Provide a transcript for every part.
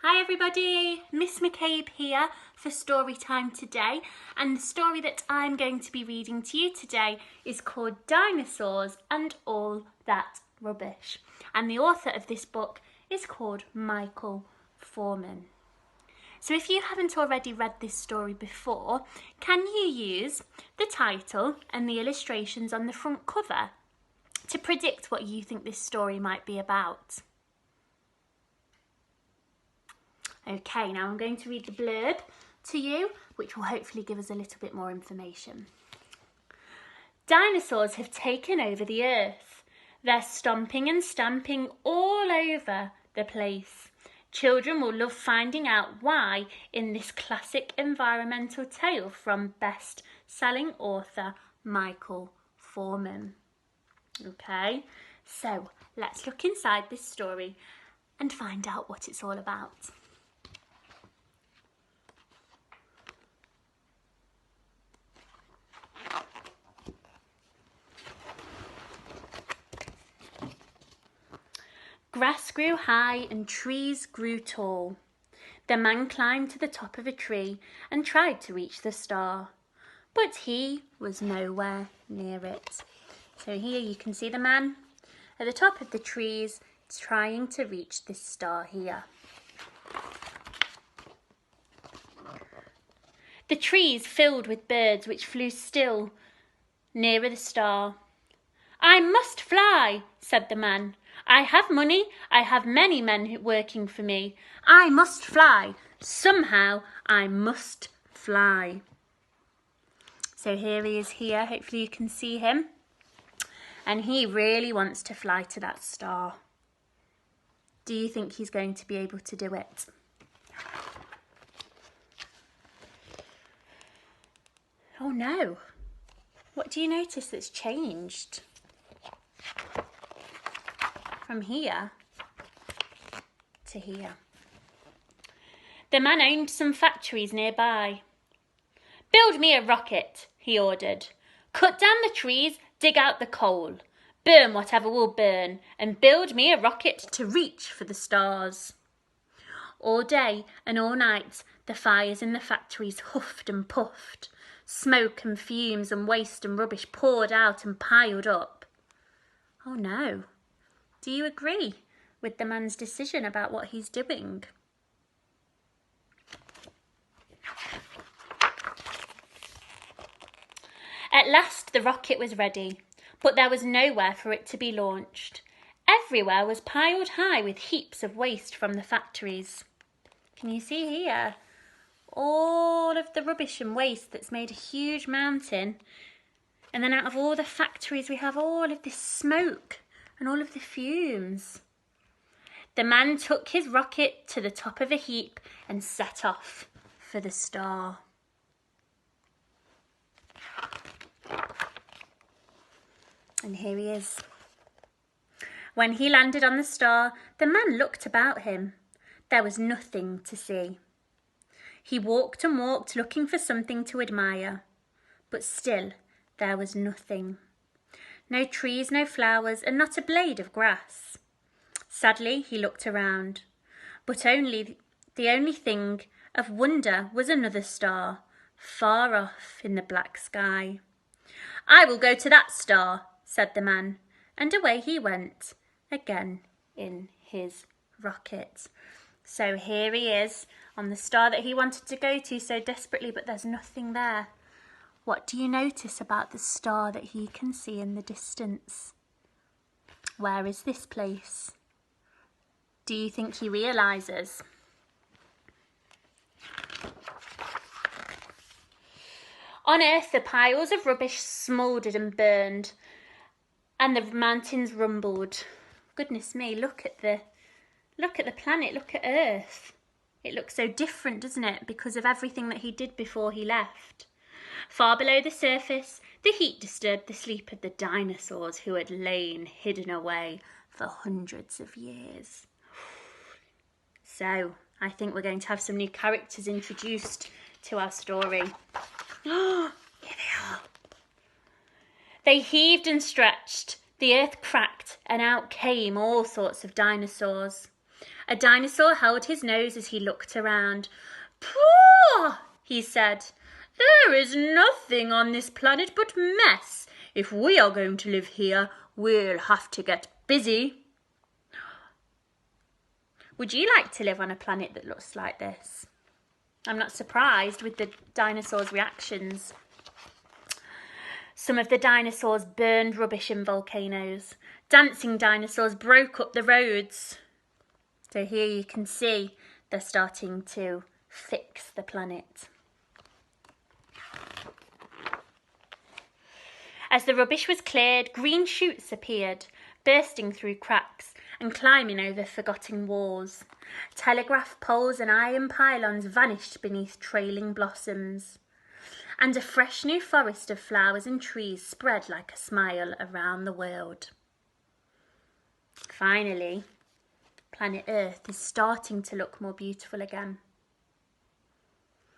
Hi everybody, Miss McCabe here for story time today, and the story that I'm going to be reading to you today is called Dinosaurs and All That Rubbish, and the author of this book is called Michael Foreman. So if you haven't already read this story before, can you use the title and the illustrations on the front cover to predict what you think this story might be about? Okay, now I'm going to read the blurb to you, which will hopefully give us a little bit more information. Dinosaurs have taken over the earth. They're stomping and stamping all over the place. Children will love finding out why in this classic environmental tale from best-selling author Michael Foreman. Okay, so let's look inside this story and find out what it's all about. Grass grew high and trees grew tall. The man climbed to the top of a tree and tried to reach the star, but he was nowhere near it. So here you can see the man at the top of the trees trying to reach this star here. The trees filled with birds which flew still nearer the star. "I must fly," said the man. "I have money, I have many men working for me. I must fly. Somehow I must fly." So here he is here, hopefully you can see him. And he really wants to fly to that star. Do you think he's going to be able to do it? Oh no. What do you notice that's changed? From here to here. The man owned some factories nearby. "Build me a rocket," he ordered. "Cut down the trees, dig out the coal, burn whatever will burn, and build me a rocket to reach for the stars." All day and all night the fires in the factories huffed and puffed. Smoke and fumes and waste and rubbish poured out and piled up. Oh no. Do you agree with the man's decision about what he's doing? At last the rocket was ready, but there was nowhere for it to be launched. Everywhere was piled high with heaps of waste from the factories. Can you see here? All of the rubbish and waste that's made a huge mountain. And then out of all the factories we have all of this smoke and all of the fumes. The man took his rocket to the top of a heap and set off for the star. And here he is. When he landed on the star, the man looked about him. There was nothing to see. He walked and walked looking for something to admire, but still there was nothing. No trees, no flowers, and not a blade of grass. Sadly, he looked around, but the only thing of wonder was another star, far off in the black sky. "I will go to that star," said the man, and away he went, again in his rocket. So here he is on the star that he wanted to go to so desperately, but there's nothing there. What do you notice about the star that he can see in the distance? Where is this place? Do you think he realises? On Earth, the piles of rubbish smouldered and burned, and the mountains rumbled. Goodness me, look at the planet, look at Earth. It looks so different, doesn't it, because of everything that he did before he left. Far below the surface, the heat disturbed the sleep of the dinosaurs who had lain hidden away for hundreds of years. So, I think we're going to have some new characters introduced to our story. Oh, here they are. They heaved and stretched, the earth cracked, and out came all sorts of dinosaurs. A dinosaur held his nose as he looked around. "Pooh!" he said. "There is nothing on this planet but mess. If we are going to live here, we'll have to get busy." Would you like to live on a planet that looks like this? I'm not surprised with the dinosaurs' reactions. Some of the dinosaurs burned rubbish in volcanoes. Dancing dinosaurs broke up the roads. So here you can see they're starting to fix the planet. As the rubbish was cleared, green shoots appeared, bursting through cracks and climbing over forgotten walls. Telegraph poles and iron pylons vanished beneath trailing blossoms, and a fresh new forest of flowers and trees spread like a smile around the world. Finally, planet Earth is starting to look more beautiful again.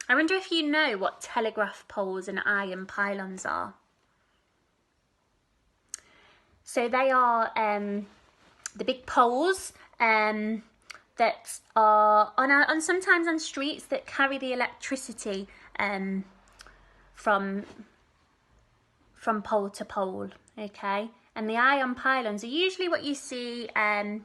I wonder if you know what telegraph poles and iron pylons are. So they are the big poles that are on sometimes on streets that carry the electricity from pole to pole. Okay, and the iron pylons are usually what you see in